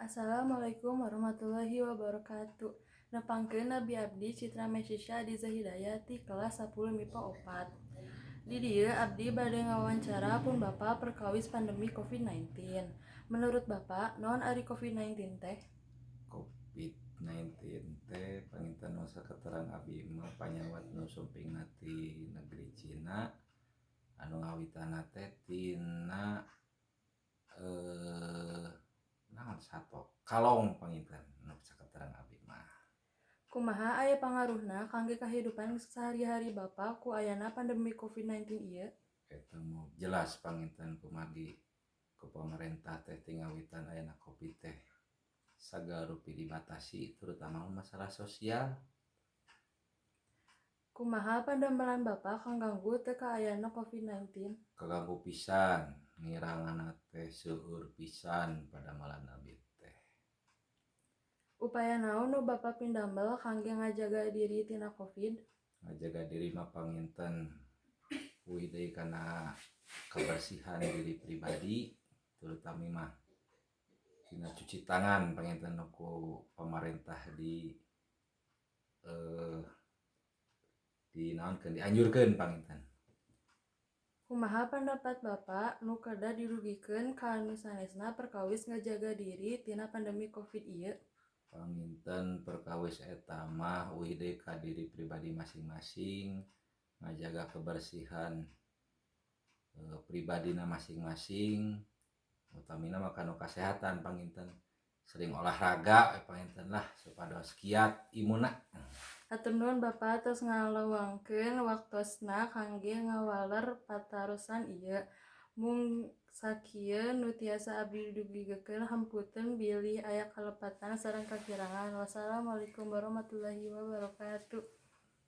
Assalamualaikum warahmatullahi wabarakatuh. Nepangkeun Nabi Abdi Citra Mesisha Adiza Hidayati kelas 10 MIPA 4. Di dieu abdi bade ngawawancara pun Bapak perkawis pandemi COVID-19. Menurut Bapak, naon ari COVID-19 teh? COVID-19 teh panginten nu saketerang abdi mah panyawat nu sumpingna ti negeri Cina anu ngawitana teh tina naon sato kalong panginten nu saketerang abdi mah. Kumaha aya pangaruhna kangge kahidupan sehari-hari Bapak ku ayana pandemi COVID-19 ieu? Eta mah jelas panginten kumadi ku pamarentah teh tingawitan ayana Covid teh sagala rupi dibatasi terutama masalah sosial. Kumaha pandamelan Bapak kanganggu teu ka ayana COVID-19? Kaganggu pisan ngirangana teh seueur pisan padamalan abdi teh. Upaya naon nu Bapak pindamel kangge ngajaga diri tina COVID? Ngajaga diri mah panginten puih deui kana kebersihan diri pribadi terutama mah tina cuci tangan panginten ku pamarentah di naonkeun dianjurkeun panginten. Kumaha pendapat Bapak nu kada dirugikeun ka anu sanesna perkawis ngajaga diri tina pandemi COVID ieu? Panginten perkawis eta mah uih deui ka diri pribadi masing-masing ngajaga kebersihan pribadina masing-masing utamina mah kanu kasehatan panginten sering olahraga panginten lah supados kiat imunna. Hatur nuhun Bapak tos ngalowangkeun waktosna kangge ngawaler patarosan ieu. Mung sakieu nu tiasa abdi dugikeun hamputeun bilih aya kalepatan sareng kakirangan. Wassalamualaikum warahmatullahi wabarakatuh.